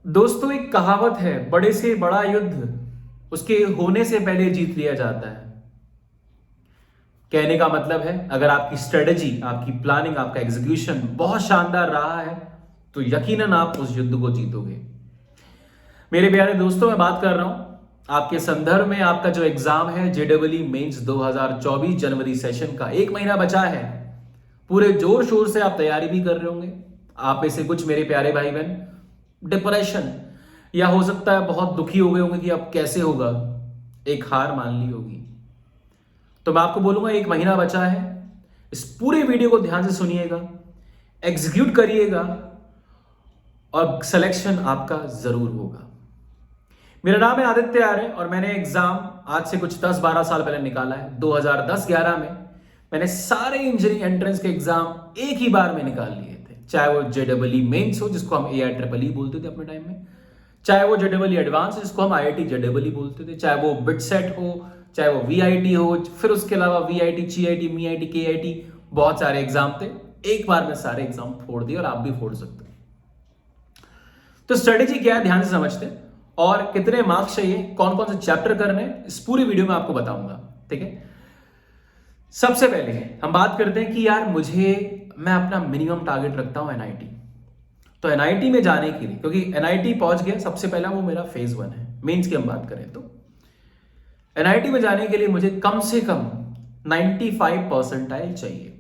दोस्तों, एक कहावत है, बड़े से बड़ा युद्ध उसके होने से पहले जीत लिया जाता है। कहने का मतलब है, अगर आपकी स्ट्रेटजी, आपकी प्लानिंग, आपका एग्जीक्यूशन बहुत शानदार रहा है तो यकीनन आप उस युद्ध को जीतोगे। मेरे प्यारे दोस्तों, मैं बात कर रहा हूं आपके संदर्भ में आपका जो एग्जाम है जेडब्ल्यू मेंस 2024 जनवरी सेशन का 1 महीना बचा है। पूरे जोर शोर से आप तैयारी भी कर रहे होंगे। आप में से कुछ मेरे प्यारे भाई बहन डिप्रेशन या हो सकता है बहुत दुखी हो गए होंगे कि अब कैसे होगा, एक हार मान ली होगी। तो मैं आपको बोलूंगा 1 महीना बचा है। इस पूरे वीडियो को ध्यान से सुनिएगा, एग्जीक्यूट करिएगा और सिलेक्शन आपका जरूर होगा। मेरा नाम है आदित्य आर्य और मैंने एग्जाम आज से कुछ 10-12 साल पहले निकाला है। 2010-11 में मैंने सारे इंजीनियरिंग एंट्रेंस के एग्जाम एक ही बार में निकाल लिए थे, चाहे वो जेडब्ल्यू मेंस हो जिसको हम AIEEE बोलते थे अपने टाइम में, चाहे वो जेडब्ल्यू एडवांस जिसको हम IIT जेडब्ल्यू बोलते थे, चाहे वो बिटसेट हो, चाहे वो VIT हो, फिर उसके अलावा VIT, CIT, MIT, KIT, बहुत सारे एग्जाम थे। एक बार में सारे एग्जाम फोड़ दिए और आप भी फोड़ सकते हो। तो स्ट्रेटेजी क्या है, ध्यान से समझते हैं, और कितने मार्क्स चाहिए, कौन कौन से चैप्टर करने हैं, इस पूरी वीडियो में आपको बताऊंगा। ठीक है, सबसे पहले हम बात करते हैं कि यार मैं अपना मिनिमम टारगेट रखता हूं NIT। तो NIT में जाने के लिए, क्योंकि NIT पहुंच गया, सबसे पहला वो मेरा फेज 1 है। मेंस की हम बात करें तो NIT में जाने के लिए मुझे कम से कम 95 परसेंटाइल चाहिए।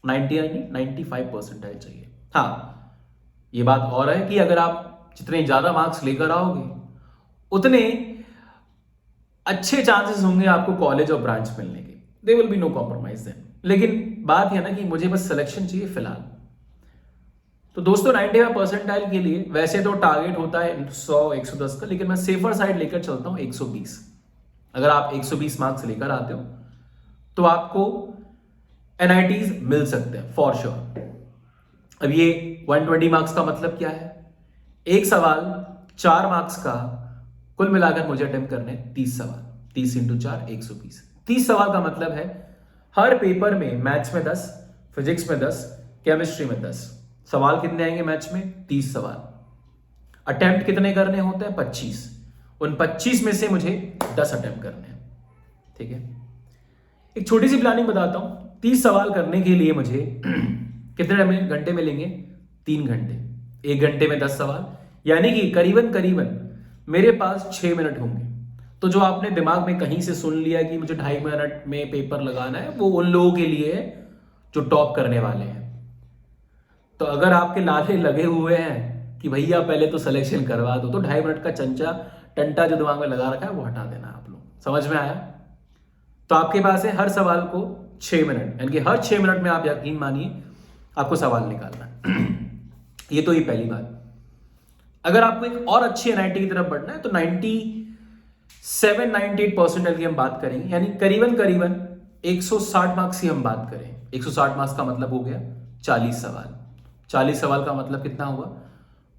95 परसेंटाइल चाहिए। हाँ, ये बात और है कि अगर आप जितने ज्यादा मार्क्स लेकर आओगे उतने अच्छे चांसेस होंगे आपको कॉलेज और ब्रांच मिलने के। There will be no compromise then. लेकिन बात है ना कि मुझे बस सिलेक्शन चाहिए फिलहाल। तो दोस्तों, 95 परसेंटाइल के लिए वैसे तो टारगेट होता है 100-110 का, लेकिन मैं सेफर साइड लेकर चलता हूं 120। अगर आप 120 मार्क्स लेकर आते हो तो आपको NITs मिल सकते हैं फॉर श्योर। अब ये 120 मार्क्स का मतलब क्या है? एक सवाल 4 मार्क्स का, कुल मिलाकर मुझे अटेम्प्ट करने 30 सवाल। 30 × 4 120। 30 सवाल का मतलब है हर पेपर में मैथ्स में 10, फिजिक्स में 10, केमिस्ट्री में 10 सवाल। कितने आएंगे मैथ्स में? 30 सवाल। अटेम्प्ट कितने करने होते हैं? 25। उन 25 में से मुझे 10 अटेम्प्ट करने हैं। ठीक है, एक छोटी सी प्लानिंग बताता हूं। 30 सवाल करने के लिए मुझे कितने घंटे मिलेंगे? 3 घंटे। 1 घंटे में 10 सवाल, यानी कि करीबन करीबन मेरे पास 6 मिनट होंगे। तो जो आपने दिमाग में कहीं से सुन लिया कि मुझे 2.5 मिनट में पेपर लगाना है, वो उन लोगों के लिए है जो टॉप करने वाले हैं। तो अगर आपके लाले लगे हुए हैं कि भैया पहले तो सिलेक्शन करवा दो, तो 2.5 मिनट का टंटा जो दिमाग में लगा रखा है वो हटा देना। आप लोग समझ में आया? तो आपके पास है हर सवाल को 6 मिनट, यानी कि हर 6 मिनट में आप यकीन मानिए आपको सवाल निकालना है। ये तो ये पहली बात। अगर आपको एक और अच्छी NIT की तरफ बढ़ना है तो 97-98 परसेंटाइल की हम बात करेंगे, यानी करीबन करीबन 160 मार्क्स की हम बात करें। 160 मार्क्स का मतलब हो गया 40 सवाल। 40 सवाल का मतलब कितना हुआ?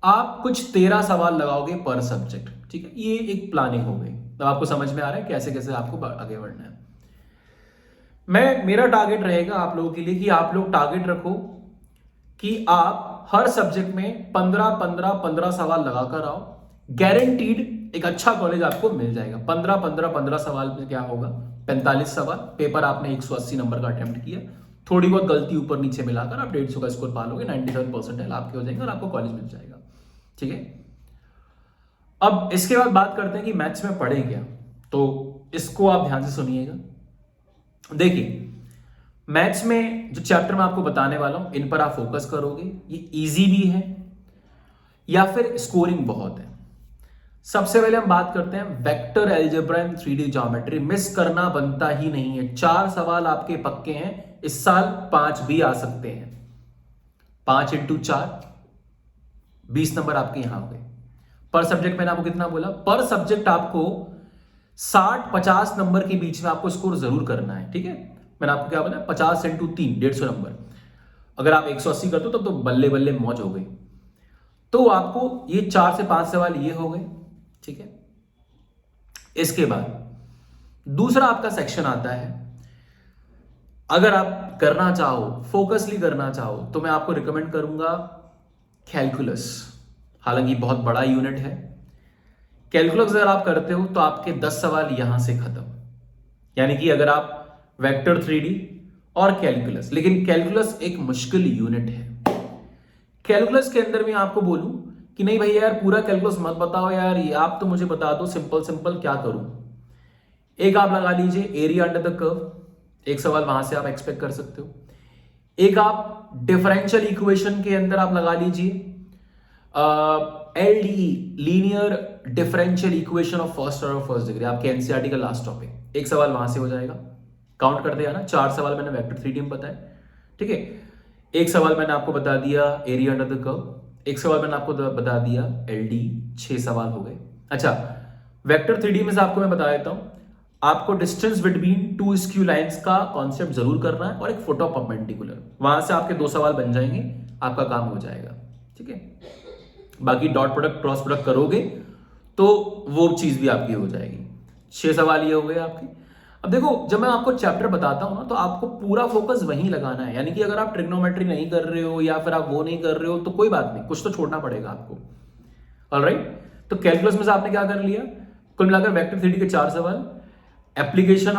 आप कुछ 13 सवाल लगाओगे पर सब्जेक्ट। ठीक है, ये एक प्लानिंग हो गई। तो आपको समझ में आ रहा है कैसे कैसे आपको आगे बढ़ना है। मेरा टारगेट रहेगा आप लोगों के लिए कि आप लोग टारगेट रखो कि आप हर सब्जेक्ट में 15 सवाल लगाकर आओ। गारंटीड एक अच्छा कॉलेज आपको मिल जाएगा। 15 सवाल में क्या होगा? 45 सवाल। पेपर आपने 180 नंबर का अटेम्प्ट किया, थोड़ी बहुत गलती ऊपर नीचे मिलाकर आप 150 का स्कोर पा लोगे। 97 परसेंटाइल आपके हो जाएंगे और आपको कॉलेज मिल जाएगा। ठीक है, अब इसके बाद बात करते हैं कि मैथ्स में पढ़े क्या। तो इसको आप ध्यान से सुनिएगा। देखिए, मैथ्स में जो चैप्टर मैं आपको बताने वाला हूं, इन पर आप फोकस करोगे। ये इजी भी है या फिर स्कोरिंग बहुत है। सबसे पहले हम बात करते हैं vector algebra and 3D geometry. Miss करना बनता ही नहीं है। 4 सवाल आपके पक्के हैं, इस साल 5 भी आ सकते हैं। 5 × 4 20 नंबर आपके यहां हो गए। पर सब्जेक्ट मैंने आपको कितना बोला? पर सब्जेक्ट आपको 60-50 नंबर के बीच में आपको स्कोर जरूर करना है। ठीक है, मैंने आपको क्या बोला? 50 × 3 150 नंबर। अगर आप 180 करते हो तब तो बल्ले बल्ले मौज हो गई। तो आपको ये 4 से 5 सवाल ये हो गए। ठीक है, इसके बाद दूसरा आपका सेक्शन आता है। अगर आप करना चाहो, फोकसली करना चाहो, तो मैं आपको रिकमेंड करूंगा कैलकुलस। हालांकि बहुत बड़ा यूनिट है। कैलकुलस अगर आप करते हो तो आपके 10 सवाल यहां से खत्म। यानी कि अगर आप वेक्टर 3D और कैलकुलस, लेकिन कैलकुलस एक मुश्किल यूनिट है। कैलकुलस के अंदर मैं आपको बोलूं कि नहीं भैया यार पूरा कैलकुलस मत बताओ यार, ये आप तो मुझे बता दो सिंपल सिंपल क्या करूं। एक आप लगा लीजिए एरिया अंडर द कर्व, एक सवाल वहां से आप एक्सपेक्ट कर सकते हो। एक आप डिफरेंशियल इक्वेशन के अंदर आप लगा लीजिए LDE, linear differential equation of first order first degree, आपके एनसीईआरटी का लास्ट टॉपिक, एक सवाल वहां से हो जाएगा। काउंट करते हैं ना, 4 सवाल मैंने वेक्टर 3D में बताया, ठीक है। एक सवाल मैंने आपको बता दिया एरिया अंडर द कर्व, एक सवाल मैंने आपको बता दिया एलडी, 6 सवाल हो गए। अच्छा, वेक्टर 3D में से आपको मैं बता देता हूं, आपको डिस्टेंस बिटवीन 2 स्क्यू लाइंस का कॉन्सेप्ट जरूर करना है और एक फुट ऑफ परपेंडिकुलर, वहां से आपके 2 सवाल बन जाएंगे, आपका काम हो जाएगा, ठीक है। बाकी डॉट प्रोडक्ट क्रॉस प्रोडक्ट करोगे तो वो चीज भी आपकी हो जाएगी। 6 सवाल ये हो गए आपके। अब देखो, जब मैं आपको चैप्टर बताता हूं ना तो आपको पूरा फोकस वहीं लगाना है। यानी कि अगर आप ट्रिग्नोमेट्री नहीं कर रहे हो या फिर आप वो नहीं कर रहे हो तो कोई बात नहीं, कुछ तो छोड़ना पड़ेगा आपको। ऑलराइट, तो कैलकुलस में से आपने क्या कर लिया, कुल मिलाकर वेक्टर 3D के 4 सवाल, application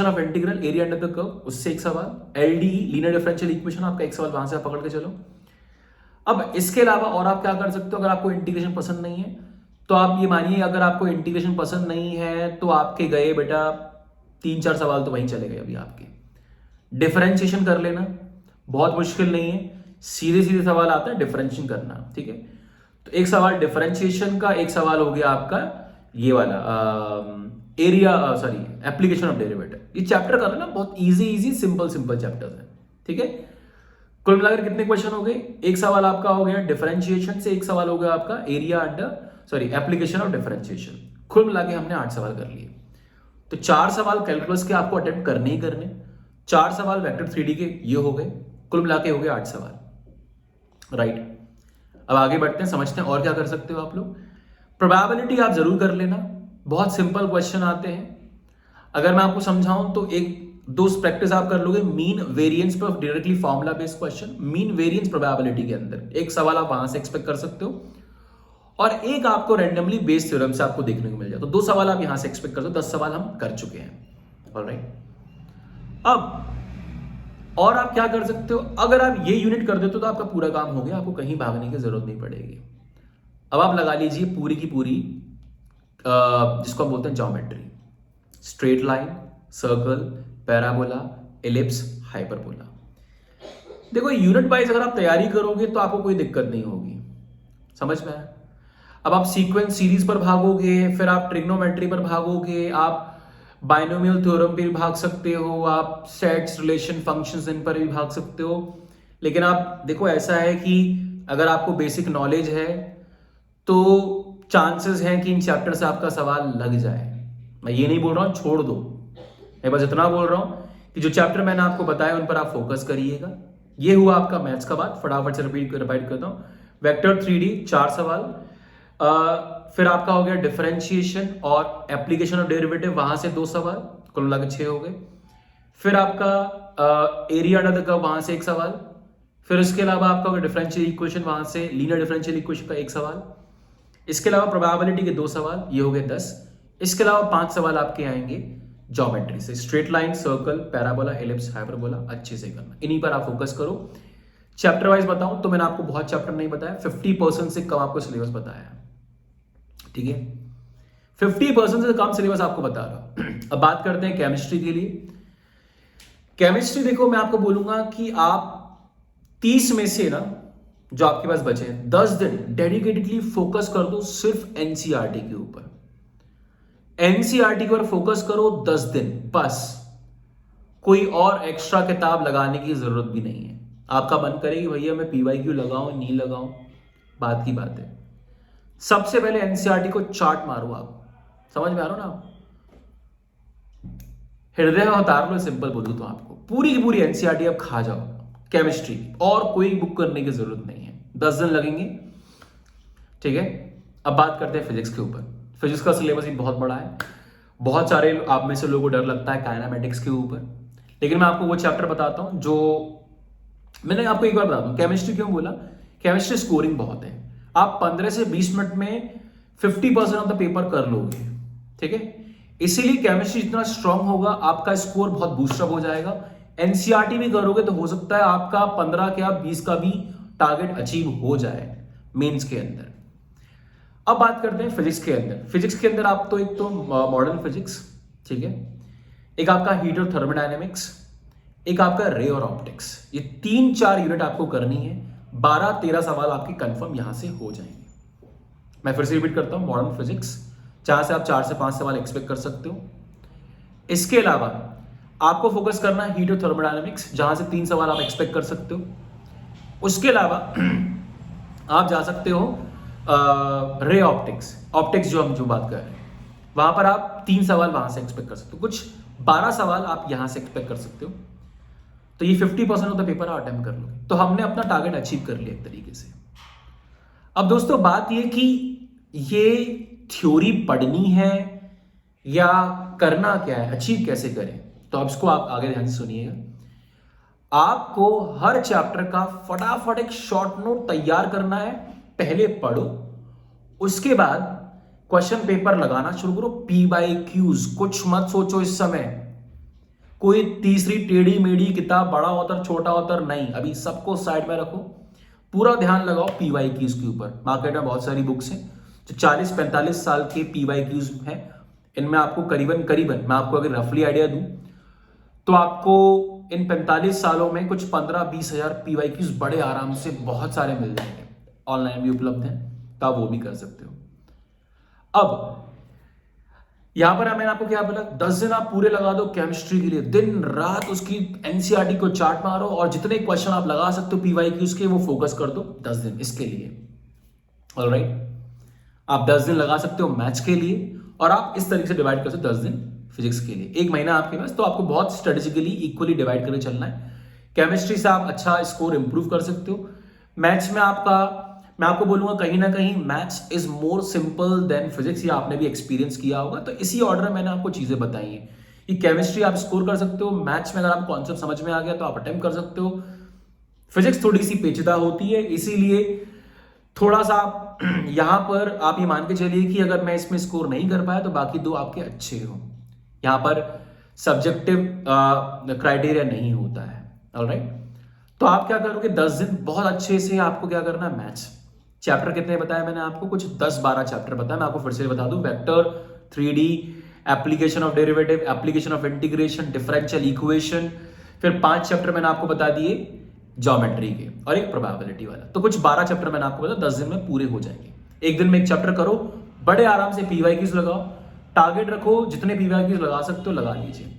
of integral area under the curve उससे 1 सवाल, एलडीई लीनियर डिफरेंशियल इक्वेशन आपका 1 सवाल वहां से आप पकड़ के चलो। अब इसके अलावा और आप क्या कर सकते हो, अगर आपको इंटीग्रेशन पसंद नहीं है तो आप ये मानिए, अगर आपको इंटीग्रेशन पसंद नहीं है तो आपके गए बेटा 3-4 सवाल तो वहीं चले गए अभी आपके। डिफरेंशिएशन कर लेना, बहुत मुश्किल नहीं है, सीधे सीधे सवाल आता है डिफरेंशिएशन करना, ठीक है। तो एक सवाल डिफरेंशिएशन का, एक सवाल हो गया आपका ये वाला एप्लीकेशन ऑफ डेरिवेटिव। ये चैप्टर कर लेना, बहुत इजी सिंपल चैप्टर्स है, ठीक है। कुल मिलाकर कितने क्वेश्चन हो गए, एक सवाल आपका हो गया डिफरेंशिएशन से, एक सवाल हो गया आपका area under application of differentiation. कुल मिला के हमने 8 सवाल कर लिए। तो 4 सवाल कैलकुलस के आपको अटेम्प्ट करने ही करने, 4 सवाल वेक्टर 3D के ये हो गए, कुल मिला के हो गए 8 सवाल, राइट। अब आगे बढ़ते हैं, समझते हैं और क्या कर सकते हो आप लोग। प्रोबेबिलिटी आप जरूर कर लेना, बहुत सिंपल क्वेश्चन आते हैं। अगर मैं आपको समझाऊं तो एक 2 प्रैक्टिस आप कर लोगे, मीन वेरिएंस पर directly formula based question, mean variance probability के अंदर एक सवाल आप वहां से एक्सपेक्ट कर सकते हो और एक आपको रैंडमली बेस्ड थ्योरम से आपको देखने को मिल जाए। तो 2 सवाल आप यहां से एक्सपेक्ट कर दो, 10 सवाल हम कर चुके हैं, ऑलराइट। अब और आप क्या कर सकते हो, अगर आप ये यूनिट कर देते हो तो आपका पूरा काम हो गया, आपको कहीं भागने की जरूरत नहीं पड़ेगी। अब आप लगा लीजिए पूरी की पूरी जिसको हम बोलते हैं geometry, straight line, circle, parabola, ellipse, hyperbola. देखो यूनिट वाइज अगर आप तैयारी करोगे तो आपको कोई दिक्कत नहीं होगी, समझ में आया। अब आप सीक्वेंस सीरीज पर भागोगे, फिर आप ट्रिग्नोमेट्री पर भागोगे, आप बाइनोमियल थ्योरम पर भी भाग सकते हो, आप सेट्स, रिलेशन, फंक्शंस इन पर भी भाग सकते हो। लेकिन आप देखो ऐसा है कि अगर आपको बेसिक नॉलेज है तो चांसेस हैं कि इन चैप्टर से आपका सवाल लग जाए। मैं ये नहीं बोल रहा हूं छोड़ दो, मैं बस इतना बोल रहा हूं कि जो चैप्टर मैंने आपको बताया उन पर आप फोकस करिएगा। ये हुआ आपका मैथ्स का बात, फटाफट से रिपीट करता हूं। वेक्टर 3D 4 सवाल, फिर आपका हो गया डिफरेंशिएशन और एप्लीकेशन ऑफ डेरिवेटिव, वहां से 2 सवाल, कुल मिलाकर 6 हो गए। फिर आपका एरिया अंडर द कर्व, वहां से 1 सवाल। फिर इसके अलावा आपका डिफरेंशियल इक्वेशन, वहां से लीनियर डिफरेंशियल इक्वेशन का 1 सवाल। इसके अलावा प्रोबेबिलिटी के 2 सवाल, ये हो गए 10। इसके अलावा 5 सवाल आपके आएंगे ज्योमेट्री से, straight line, circle, parabola, ellipse, hyperbola, अच्छे से करना, इन्हीं पर आप फोकस करो। चैप्टर वाइज बताऊं तो मैंने आपको बहुत चैप्टर नहीं बताया, 50% से कम आपको सिलेबस बताया, ठीक है। 50% से कम सिलेबस आपको बता रहा हूं। अब बात करते हैं केमिस्ट्री के लिए। केमिस्ट्री देखो मैं आपको बोलूंगा कि आप 30 में से ना जो आपके पास बचे हैं 10 दिन डेडिकेटेडली फोकस कर दो सिर्फ एनसीईआरटी के ऊपर। एनसीईआरटी पर फोकस करो 10 दिन बस, कोई और एक्स्ट्रा किताब लगाने की जरूरत भी नहीं है। आपका मन करेगी भैया मैं पीवाईक्यू लगाऊं नहीं लगाऊं, बात की बात है। सबसे पहले एनसीईआरटी को चार्ट मारो, आप समझ में आ रहा हो ना, आप हृदय में उतार लो, सिंपल बोलूं तो आपको पूरी की पूरी एनसीईआरटी आप खा जाओ केमिस्ट्री, और कोई बुक करने की जरूरत नहीं है, 10 दिन लगेंगे, ठीक है। अब बात करते हैं फिजिक्स के ऊपर। फिजिक्स का सिलेबस भी बहुत बड़ा है, बहुत सारे आप में से लोगों को डर लगता है काइनेमेटिक्स के ऊपर, लेकिन मैं आपको वो चैप्टर बताता हूं जो मैंने आपको एक बार बता दूं। केमिस्ट्री क्यों बोला, केमिस्ट्री स्कोरिंग बहुत है, आप 15 से 20 मिनट में 50% ऑफ द पेपर कर लोगे, ठीक है। इसीलिए केमिस्ट्री जितना स्ट्रांग होगा आपका स्कोर बहुत बूस्टअप हो जाएगा। एनसीईआरटी भी करोगे तो हो सकता है आपका 15 क्या 20 का भी टारगेट अचीव हो जाए मेंस के अंदर। अब बात करते हैं फिजिक्स के अंदर। फिजिक्स के अंदर आप तो एक तो मॉडर्न फिजिक्स, ठीक है, एक आपका हीट और थर्मोडायनेमिक्स, एक आपका रे और ऑप्टिक्स, ये 3-4 यूनिट आपको करनी है। 12-13 सवाल आपके कंफर्म यहां से हो जाएंगे। मैं फिर से रिपीट करता हूं, मॉडर्न फिजिक्स जहां से आप 4 से 5 सवाल एक्सपेक्ट कर सकते हो। इसके अलावा आपको फोकस करना है हीट और थर्मोडायनेमिक्स, जहां से 3 सवाल आप एक्सपेक्ट कर सकते हो। उसके अलावा आप जा सकते हो रे ऑप्टिक्स, ऑप्टिक्स जो हम बात कर रहे हैं, वहां पर आप 3 सवाल वहां से एक्सपेक्ट कर सकते हो। कुछ 12 सवाल आप यहां से एक्सपेक्ट कर सकते हो। तो ये 50% ऑफ द पेपर आप अटेम्प्ट कर लोगे, तो हमने अपना टारगेट अचीव कर लिया एक तरीके से। अब दोस्तों बात ये कि ये थ्योरी पढ़नी है या करना क्या है, अचीव कैसे करें, तो अब इसको आप आगे ध्यान से सुनिएगा। आपको हर चैप्टर का फटाफट एक शॉर्ट नोट तैयार करना है। पहले पढ़ो, उसके बाद क्वेश्चन पेपर लगाना शुरू करो। PYQs, कुछ मत सोचो इस समय, कोई तीसरी टेढ़ी मेढ़ी किताब, बड़ा ऑथर छोटा ऑथर नहीं, अभी सबको साइड में रखो, पूरा ध्यान लगाओ PYQs के ऊपर। मार्केट में बहुत सारी बुक्स हैं जो 40-45 साल के PYQs हैं। इनमें आपको करीबन मैं आपको अगर रफली आइडिया दूं तो आपको इन 45 सालों में कुछ 15-20 हजार PYQs बड़े आराम से बहुत सारे मिल जाएंगे। ऑनलाइन भी उपलब्ध हैं, तो आप वो भी कर सकते हो। अब यहां पर मैंने आपको क्या बोला, 10 दिन आप पूरे लगा दो केमिस्ट्री के लिए, दिन रात उसकी एनसीईआरटी को चार्ट मारो और जितने क्वेश्चन आप लगा सकते हो PYQs के वो फोकस कर दो 10 दिन इसके लिए। ऑलराइट, आप 10 दिन लगा सकते हो मैथ्स के लिए और आप इस तरीके से डिवाइड कर सकते हो 10 दिन फिजिक्स के लिए। एक महीना आपके पास, तो आपको बहुत स्ट्रेटेजिकली इक्वली डिवाइड करके चलना है। केमिस्ट्री से आप अच्छा स्कोर इंप्रूव कर सकते हो। मैथ्स में मैं आपको बोलूंगा कहीं ना कहीं maths is more simple than physics, ये आपने भी एक्सपीरियंस किया होगा। तो इसी ऑर्डर में मैंने आपको चीजें बताई हैं कि केमिस्ट्री आप स्कोर कर सकते हो, मैथ्स में अगर आपको कॉन्सेप्ट समझ में आ गया तो आप अटेम्प्ट कर सकते हो। फिजिक्स थोड़ी सी पेचीदा होती है, इसीलिए थोड़ा सा यहां पर आप ये मान के चलिए कि अगर मैं इसमें स्कोर नहीं कर पाया तो बाकी 2 आपके अच्छे हो। यहां पर सब्जेक्टिव क्राइटेरिया नहीं होता है। ऑलराइट, तो आप क्या करोगे, 10 दिन बहुत अच्छे से आपको क्या करना है, मैथ्स चैप्टर कितने बताया मैंने आपको, कुछ 10-12 चैप्टर बताया। मैं आपको फिर से बता दूं, vector, 3D, application of derivative, application of integration, differential equation, फिर 5 चैप्टर मैंने आपको बता दिए ज्योमेट्री के और एक प्रोबेबिलिटी वाला। तो कुछ 12 चैप्टर मैंने आपको बताया 10 दिन में पूरे हो जाएंगे। एक दिन में एक चैप्टर करो, बड़े आराम से PYQs लगाओ, टारगेट रखो, जितने PYQs लगा सकते हो लगा लीजिए।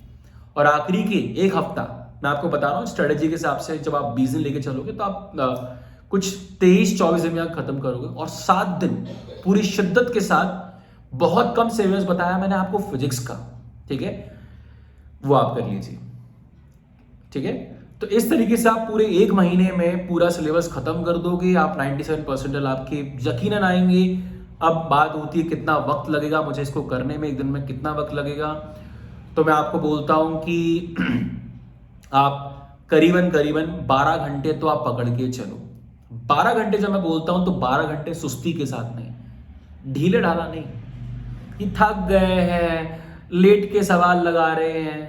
और आखिरी के एक हफ्ता मैं आपको बता रहा हूँ स्ट्रेटेजी के हिसाब से, जब आप 20 दिन लेके चलोगे तो आप कुछ 23-24 दिन में खत्म करोगे। और 7 दिन पूरी शिद्दत के साथ, बहुत कम सिलेबस बताया मैंने आपको फिजिक्स का, ठीक है, वो आप कर लीजिए, ठीक है। तो इस तरीके से आप पूरे 1 महीने में पूरा सिलेबस खत्म कर दोगे। आप 97% आपके यकीनन आएंगे। अब बात होती है कितना वक्त लगेगा मुझे इसको करने में, एक दिन में कितना वक्त लगेगा, तो मैं आपको बोलता हूं कि आप करीबन 12 घंटे तो आप पकड़ के चलो। 12 घंटे जब मैं बोलता हूं तो 12 घंटे सुस्ती के साथ नहीं, ढीले ढाला नहीं कि थक गए हैं, लेट के सवाल लगा रहे हैं।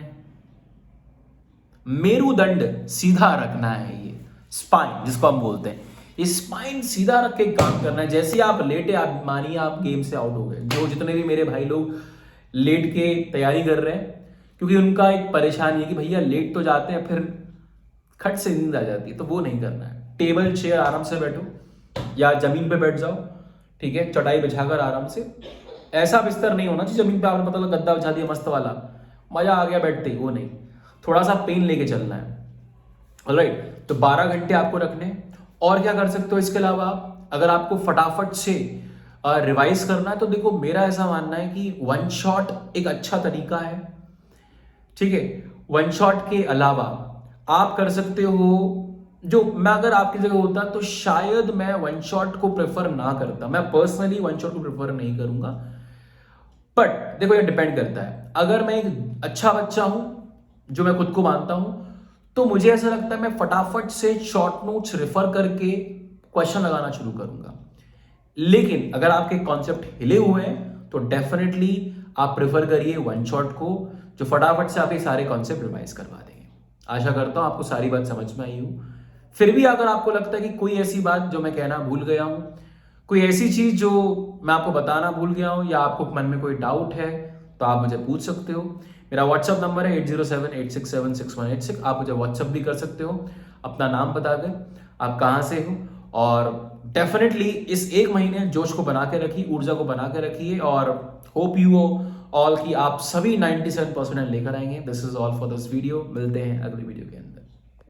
मेरुदंड सीधा रखना है, ये स्पाइन जिसको हम बोलते हैं, ये स्पाइन सीधा रख के काम करना है। जैसे आप लेटे, आप मानिए आप गेम से आउट हो गए। जो जितने भी मेरे भाई लोग लेट के तैयारी कर रहे हैं, क्योंकि उनका एक परेशानी है कि भैया लेट तो जाते हैं फिर खट से नींद आ जाती है, तो वो नहीं करना है। टेबल चेयर आराम से बैठो या जमीन पे बैठ जाओ, ठीक है, चटाई बिछाकर आराम से। ऐसा बिस्तर नहीं होना चाहिए जमीन पे आपने पता गद्दा बिछा दिया मस्त वाला, मजा आ गया बैठते ही, वो नहीं, थोड़ा सा पेन लेके चलना है। ऑलराइट, तो 12 घंटे आपको रखने। और क्या कर सकते हो इसके अलावा, अगर आपको फटाफट से रिवाइज करना है तो देखो मेरा ऐसा मानना है कि 1 शॉट एक अच्छा तरीका है, ठीक है। 1 शॉट के अलावा आप कर सकते हो, जो मैं अगर आपकी जगह होता तो शायद मैं 1 शॉट को प्रेफर ना करता, मैं पर्सनली 1 शॉट को प्रेफर नहीं करूंगा। बट देखो ये डिपेंड करता है, अगर मैं एक अच्छा बच्चा हूं जो मैं खुद को मानता हूं, तो मुझे ऐसा लगता है मैं फटाफट से शॉर्ट नोट्स रेफर करके क्वेश्चन लगाना शुरू करूंगा। लेकिन अगर आपके कॉन्सेप्ट हिले हुए हैं तो डेफिनेटली आप प्रेफर करिए वन शॉट को, जो फटाफट से आपके सारे कॉन्सेप्ट रिवाइज करवा देंगे। आशा करता हूं आपको सारी बात समझ में आई हो। फिर भी अगर आपको लगता है कि कोई ऐसी बात जो मैं कहना भूल गया हूं, कोई ऐसी चीज जो मैं आपको बताना भूल गया हूं, या आपको मन में कोई डाउट है, तो आप मुझे पूछ सकते हो। मेरा व्हाट्सअप नंबर है 8078676186। आप मुझे व्हाट्सअप भी कर सकते हो अपना नाम बताकर आप कहाँ से हो। और डेफिनेटली इस एक महीने जोश को बना के रखिए, ऊर्जा को बना के रखिए, और होप यू ऑल कि आप सभी 97% लेकर आएंगे। This is all for this video. मिलते हैं अगली वीडियो के अंदर।